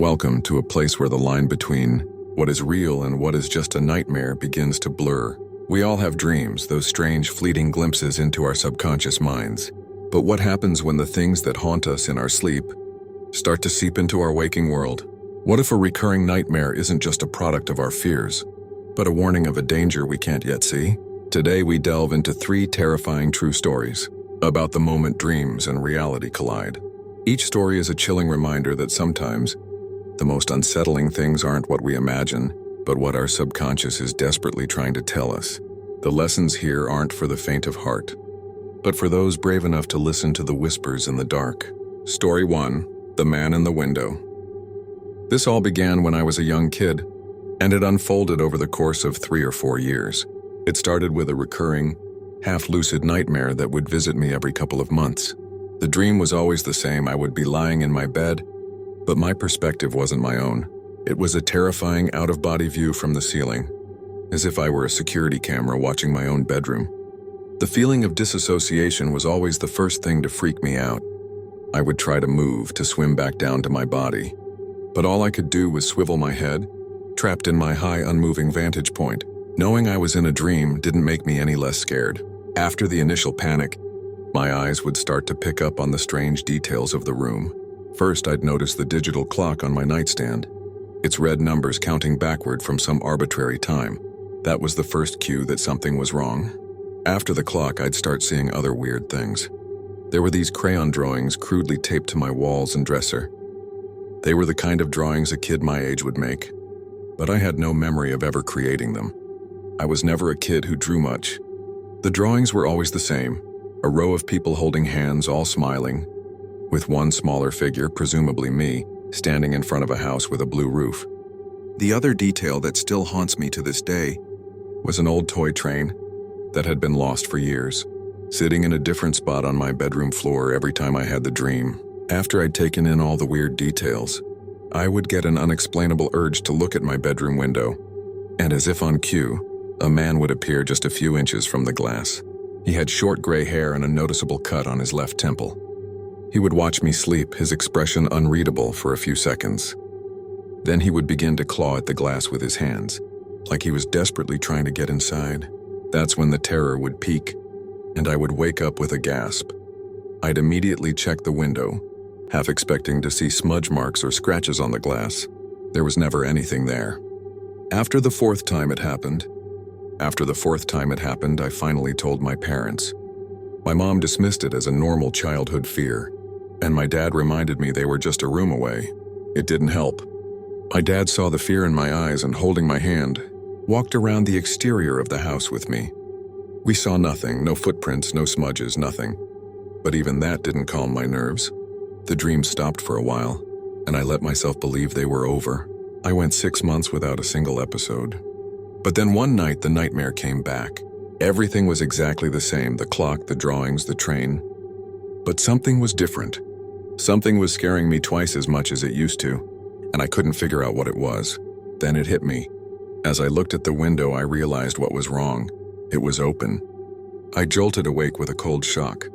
Welcome to a place where the line between what is real and what is just a nightmare begins to blur. We all have dreams, those strange, fleeting glimpses into our subconscious minds. But what happens when the things that haunt us in our sleep start to seep into our waking world? What if a recurring nightmare isn't just a product of our fears, but a warning of a danger we can't yet see? Today we delve into 3 terrifying true stories about the moment dreams and reality collide. Each story is a chilling reminder that sometimes the most unsettling things aren't what we imagine, but what our subconscious is desperately trying to tell us. The lessons here aren't for the faint of heart, but for those brave enough to listen to the whispers in the dark. Story 1: The Man in the Window. This all began when I was a young kid, and it unfolded over the course of 3 or 4 years. It started with a recurring, half-lucid nightmare that would visit me every couple of months. The dream was always the same. I would be lying in my bed, but my perspective wasn't my own. It was a terrifying out-of-body view from the ceiling, as if I were a security camera watching my own bedroom. The feeling of disassociation was always the first thing to freak me out. I would try to move, to swim back down to my body, but all I could do was swivel my head, trapped in my high, unmoving vantage point. Knowing I was in a dream didn't make me any less scared. After the initial panic, my eyes would start to pick up on the strange details of the room. First, I'd notice the digital clock on my nightstand, its red numbers counting backward from some arbitrary time. That was the first cue that something was wrong. After the clock, I'd start seeing other weird things. There were these crayon drawings crudely taped to my walls and dresser. They were the kind of drawings a kid my age would make, but I had no memory of ever creating them. I was never a kid who drew much. The drawings were always the same: a row of people holding hands, all smiling, with one smaller figure, presumably me, standing in front of a house with a blue roof. The other detail that still haunts me to this day was an old toy train that had been lost for years, sitting in a different spot on my bedroom floor every time I had the dream. After I'd taken in all the weird details, I would get an unexplainable urge to look at my bedroom window, and as if on cue, a man would appear just a few inches from the glass. He had short gray hair and a noticeable cut on his left temple. He would watch me sleep, his expression unreadable for a few seconds. Then he would begin to claw at the glass with his hands, like he was desperately trying to get inside. That's when the terror would peak, and I would wake up with a gasp. I'd immediately check the window, half expecting to see smudge marks or scratches on the glass. There was never anything there. After the fourth time it happened, I finally told my parents. My mom dismissed it as a normal childhood fear, and my dad reminded me they were just a room away. It didn't help. My dad saw the fear in my eyes and, holding my hand, walked around the exterior of the house with me. We saw nothing, no footprints, no smudges, nothing. But even that didn't calm my nerves. The dreams stopped for a while, and I let myself believe they were over. I went 6 months without a single episode. But then one night the nightmare came back. Everything was exactly the same: the clock, the drawings, the train. But something was different. Something was scaring me twice as much as it used to, and I couldn't figure out what it was. Then it hit me. As I looked at the window, I realized what was wrong. It was open. I jolted awake with a cold shock.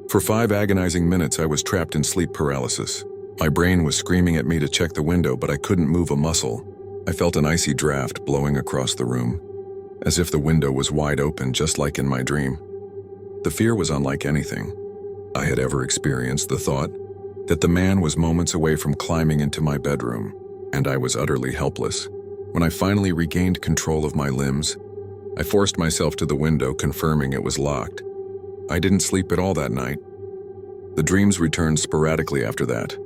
For 5 agonizing minutes, I was trapped in sleep paralysis. My brain was screaming at me to check the window, but I couldn't move a muscle. I felt an icy draft blowing across the room, as if the window was wide open, just like in my dream. The fear was unlike anything I had ever experienced. The thought that the man was moments away from climbing into my bedroom, and I was utterly helpless. When I finally regained control of my limbs, I forced myself to the window, confirming it was locked. I didn't sleep at all that night. The dreams returned sporadically after that.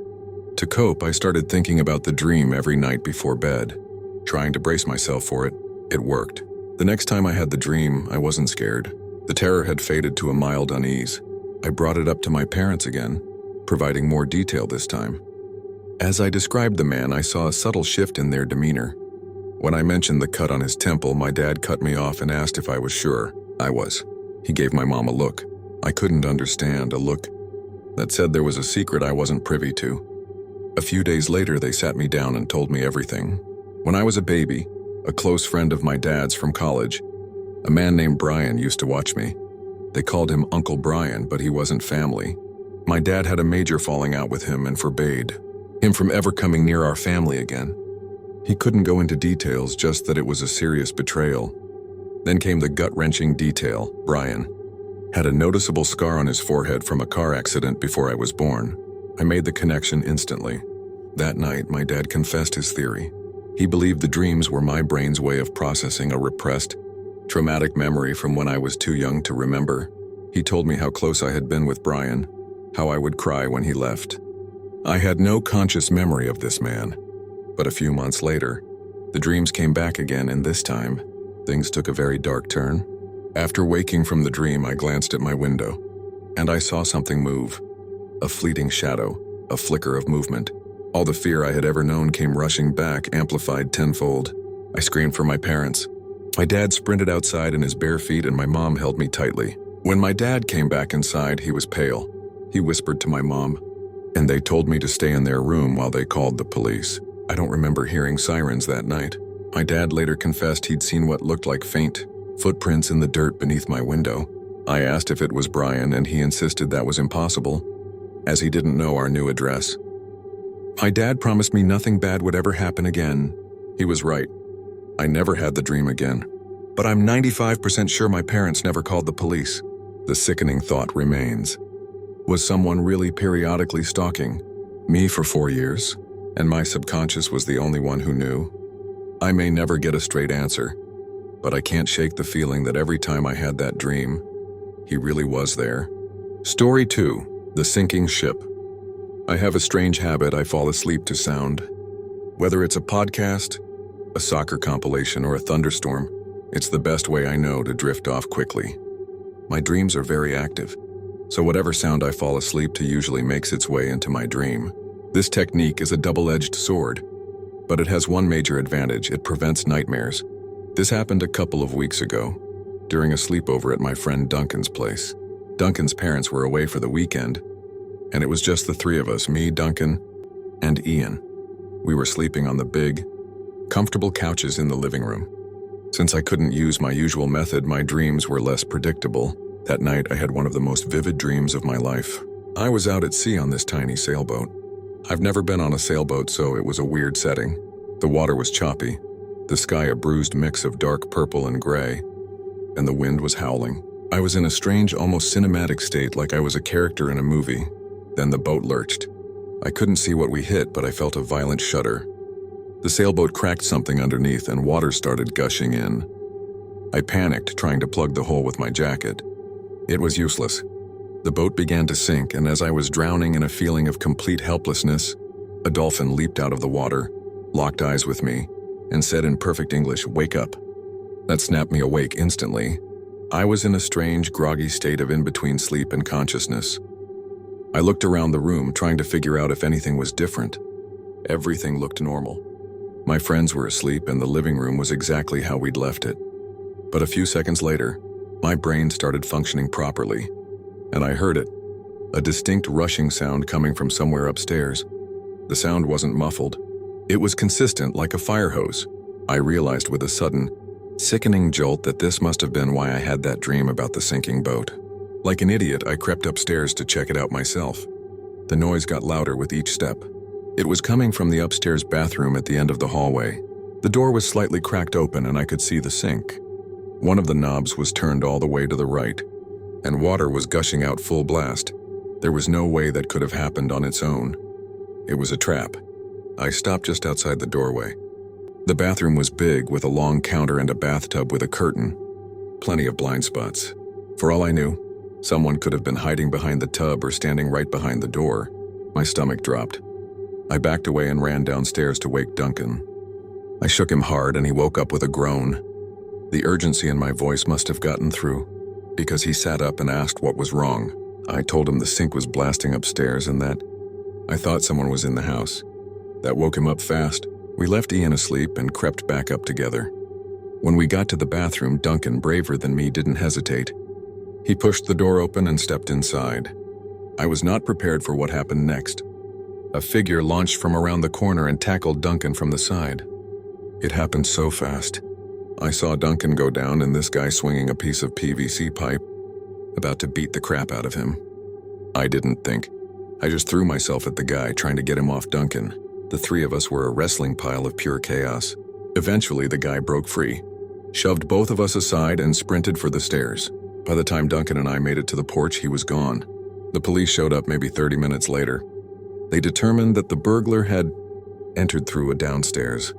To cope, I started thinking about the dream every night before bed. Trying to brace myself for it, it worked. The next time I had the dream, I wasn't scared. The terror had faded to a mild unease. I brought it up to my parents again, providing more detail this time. As I described the man, I saw a subtle shift in their demeanor. When I mentioned the cut on his temple, my dad cut me off and asked if I was sure. I was. He gave my mom a look I couldn't understand, a look that said there was a secret I wasn't privy to. A few days later, they sat me down and told me everything. When I was a baby, a close friend of my dad's from college, a man named Brian, used to watch me. They called him Uncle Brian, but he wasn't family. My dad had a major falling out with him and forbade him from ever coming near our family again. He couldn't go into details, just that it was a serious betrayal. Then came the gut-wrenching detail. Brian had a noticeable scar on his forehead from a car accident before I was born. I made the connection instantly. That night, my dad confessed his theory. He believed the dreams were my brain's way of processing a repressed, traumatic memory from when I was too young to remember. He told me how close I had been with Brian, how I would cry when he left. I had no conscious memory of this man. But a few months later, the dreams came back again, and this time, things took a very dark turn. After waking from the dream, I glanced at my window, and I saw something move. A fleeting shadow, a flicker of movement. All the fear I had ever known came rushing back, amplified tenfold. I screamed for my parents. My dad sprinted outside in his bare feet, and my mom held me tightly. When my dad came back inside, he was pale. He whispered to my mom, and they told me to stay in their room while they called the police. I don't remember hearing sirens that night. My dad later confessed he'd seen what looked like faint footprints in the dirt beneath my window. I asked if it was Brian, and he insisted that was impossible, as he didn't know our new address. My dad promised me nothing bad would ever happen again. He was right. I never had the dream again. But I'm 95% sure my parents never called the police. The sickening thought remains. Was someone really periodically stalking me for 4 years, and my subconscious was the only one who knew? I may never get a straight answer, but I can't shake the feeling that every time I had that dream, he really was there. Story 2. The Sinking Ship. I have a strange habit. I fall asleep to sound. Whether it's a podcast, a soccer compilation, or a thunderstorm, it's the best way I know to drift off quickly. My dreams are very active, so whatever sound I fall asleep to usually makes its way into my dream. This technique is a double-edged sword, but it has one major advantage: it prevents nightmares. This happened a couple of weeks ago, during a sleepover at my friend Duncan's place. Duncan's parents were away for the weekend, and it was just the three of us, me, Duncan, and Ian. We were sleeping on the big, comfortable couches in the living room. Since I couldn't use my usual method, my dreams were less predictable. That night, I had one of the most vivid dreams of my life. I was out at sea on this tiny sailboat. I've never been on a sailboat, so it was a weird setting. The water was choppy, the sky a bruised mix of dark purple and gray, and the wind was howling. I was in a strange, almost cinematic state, like I was a character in a movie. Then the boat lurched. I couldn't see what we hit, but I felt a violent shudder. The sailboat cracked something underneath, and water started gushing in. I panicked, trying to plug the hole with my jacket. It was useless. The boat began to sink, and as I was drowning in a feeling of complete helplessness, a dolphin leaped out of the water, locked eyes with me, and said in perfect English, "Wake up." That snapped me awake instantly. I was in a strange, groggy state of in-between sleep and consciousness. I looked around the room, trying to figure out if anything was different. Everything looked normal. My friends were asleep, and the living room was exactly how we'd left it. But a few seconds later, my brain started functioning properly, and I heard it, a distinct rushing sound coming from somewhere upstairs. The sound wasn't muffled. It was consistent, like a fire hose. I realized with a sudden, sickening jolt that this must have been why I had that dream about the sinking boat. Like an idiot, I crept upstairs to check it out myself. The noise got louder with each step. It was coming from the upstairs bathroom at the end of the hallway. The door was slightly cracked open, and I could see the sink. One of the knobs was turned all the way to the right, and water was gushing out full blast. There was no way that could have happened on its own. It was a trap. I stopped just outside the doorway. The bathroom was big, with a long counter and a bathtub with a curtain. Plenty of blind spots. For all I knew, someone could have been hiding behind the tub or standing right behind the door. My stomach dropped. I backed away and ran downstairs to wake Duncan. I shook him hard, and he woke up with a groan. The urgency in my voice must have gotten through, because he sat up and asked what was wrong. I told him the sink was blasting upstairs and that I thought someone was in the house. That woke him up fast. We left Ian asleep and crept back up together. When we got to the bathroom, Duncan, braver than me, didn't hesitate. He pushed the door open and stepped inside. I was not prepared for what happened next. A figure launched from around the corner and tackled Duncan from the side. It happened so fast. I saw Duncan go down, and this guy swinging a piece of PVC pipe, about to beat the crap out of him. I didn't think. I just threw myself at the guy, trying to get him off Duncan. The three of us were a wrestling pile of pure chaos. Eventually, the guy broke free, shoved both of us aside, and sprinted for the stairs. By the time Duncan and I made it to the porch, he was gone. The police showed up maybe 30 minutes later. They determined that the burglar had entered through a downstairs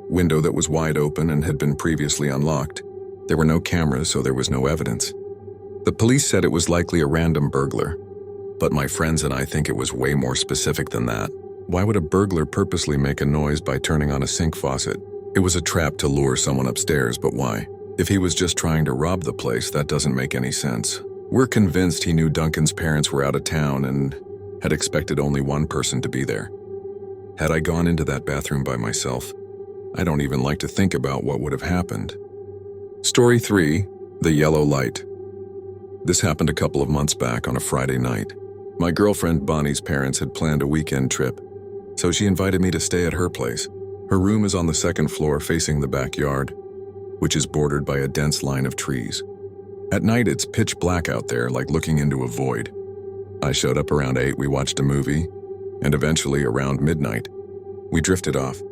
window that was wide open and had been previously unlocked. There were no cameras, so there was no evidence. The police said it was likely a random burglar, but my friends and I think it was way more specific than that. Why would a burglar purposely make a noise by turning on a sink faucet? It was a trap to lure someone upstairs, but why? If he was just trying to rob the place, that doesn't make any sense. We're convinced he knew Duncan's parents were out of town and had expected only one person to be there. Had I gone into that bathroom by myself, I don't even like to think about what would have happened. Story 3, The Yellow Light. This happened a couple of months back on a Friday night. My girlfriend Bonnie's parents had planned a weekend trip, so she invited me to stay at her place. Her room is on the second floor facing the backyard, which is bordered by a dense line of trees. At night, it's pitch black out there, like looking into a void. I showed up around 8, we watched a movie, and eventually around midnight, we drifted off.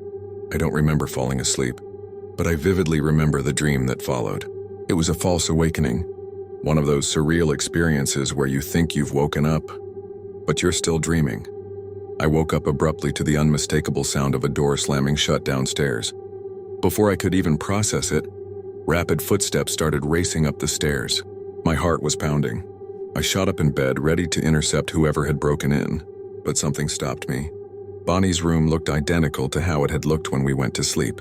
I don't remember falling asleep, but I vividly remember the dream that followed. It was a false awakening, one of those surreal experiences where you think you've woken up, but you're still dreaming. I woke up abruptly to the unmistakable sound of a door slamming shut downstairs. Before I could even process it, rapid footsteps started racing up the stairs. My heart was pounding. I shot up in bed, ready to intercept whoever had broken in, but something stopped me. Bonnie's room looked identical to how it had looked when we went to sleep.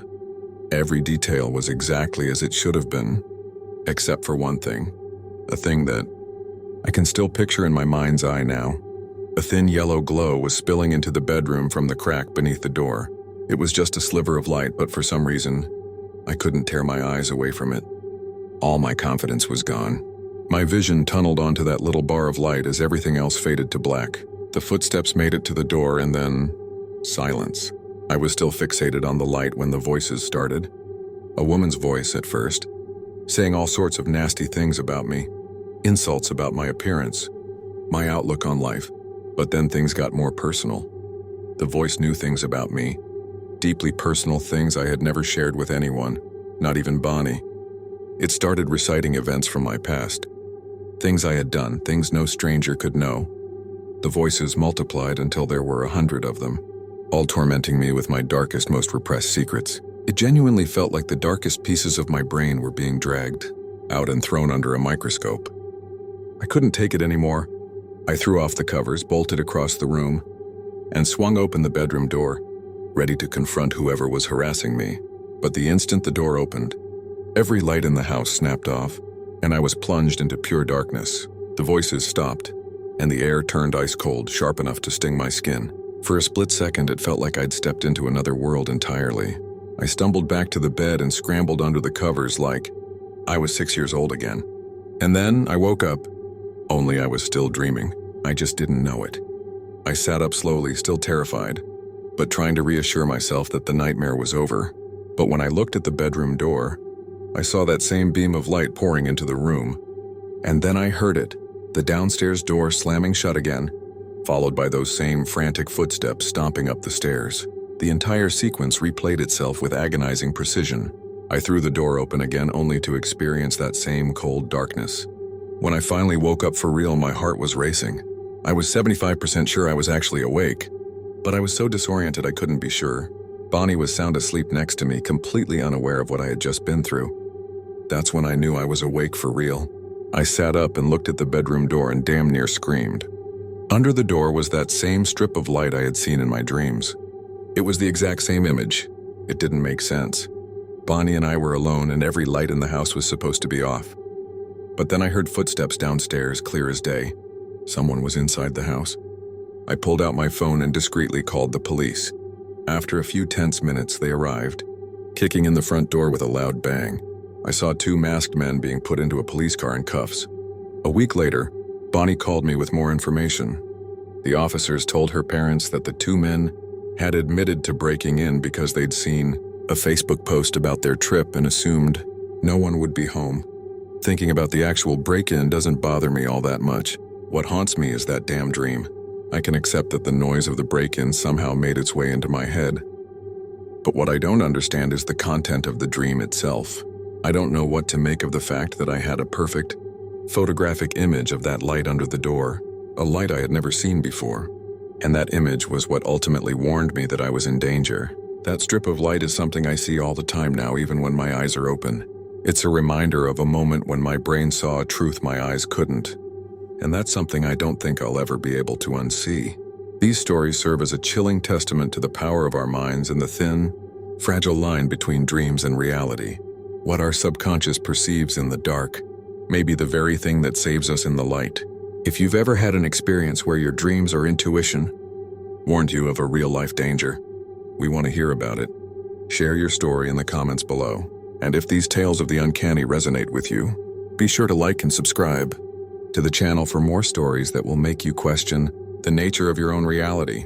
Every detail was exactly as it should have been, except for one thing. A thing that I can still picture in my mind's eye now. A thin yellow glow was spilling into the bedroom from the crack beneath the door. It was just a sliver of light, but for some reason, I couldn't tear my eyes away from it. All my confidence was gone. My vision tunneled onto that little bar of light as everything else faded to black. The footsteps made it to the door, and then silence. I was still fixated on the light when the voices started. A woman's voice at first, saying all sorts of nasty things about me, insults about my appearance, my outlook on life. But then things got more personal. The voice knew things about me, deeply personal things I had never shared with anyone, not even Bonnie. It started reciting events from my past, things I had done, things no stranger could know. The voices multiplied until there were 100 of them, all tormenting me with my darkest, most repressed secrets. It genuinely felt like the darkest pieces of my brain were being dragged out and thrown under a microscope. I couldn't take it anymore. I threw off the covers, bolted across the room, and swung open the bedroom door, ready to confront whoever was harassing me. But the instant the door opened, every light in the house snapped off, and I was plunged into pure darkness. The voices stopped, and the air turned ice cold, sharp enough to sting my skin. For a split second, it felt like I'd stepped into another world entirely. I stumbled back to the bed and scrambled under the covers like I was 6 years old again. And then I woke up, only I was still dreaming. I just didn't know it. I sat up slowly, still terrified, but trying to reassure myself that the nightmare was over. But when I looked at the bedroom door, I saw that same beam of light pouring into the room. And then I heard it, the downstairs door slamming shut again, followed by those same frantic footsteps stomping up the stairs. The entire sequence replayed itself with agonizing precision. I threw the door open again, only to experience that same cold darkness. When I finally woke up for real, my heart was racing. I was 75% sure I was actually awake, but I was so disoriented I couldn't be sure. Bonnie was sound asleep next to me, completely unaware of what I had just been through. That's when I knew I was awake for real. I sat up and looked at the bedroom door and damn near screamed. Under the door was that same strip of light I had seen in my dreams. It was the exact same image. It didn't make sense. Bonnie and I were alone, and every light in the house was supposed to be off. But then I heard footsteps downstairs, clear as day. Someone was inside the house. I pulled out my phone and discreetly called the police. After a few tense minutes, they arrived, kicking in the front door with a loud bang. I saw 2 masked men being put into a police car in cuffs. A week later, Bonnie called me with more information. The officers told her parents that the 2 men had admitted to breaking in because they'd seen a Facebook post about their trip and assumed no one would be home. Thinking about the actual break-in doesn't bother me all that much. What haunts me is that damn dream. I can accept that the noise of the break-in somehow made its way into my head. But what I don't understand is the content of the dream itself. I don't know what to make of the fact that I had a perfect, photographic image of that light under the door, a light I had never seen before. And that image was what ultimately warned me that I was in danger. That strip of light is something I see all the time now, even when my eyes are open. It's a reminder of a moment when my brain saw a truth my eyes couldn't. And that's something I don't think I'll ever be able to unsee. These stories serve as a chilling testament to the power of our minds and the thin, fragile line between dreams and reality. What our subconscious perceives in the dark may be the very thing that saves us in the light. If you've ever had an experience where your dreams or intuition warned you of a real-life danger, we want to hear about it. Share your story in the comments below. And if these tales of the uncanny resonate with you, be sure to like and subscribe to the channel for more stories that will make you question the nature of your own reality.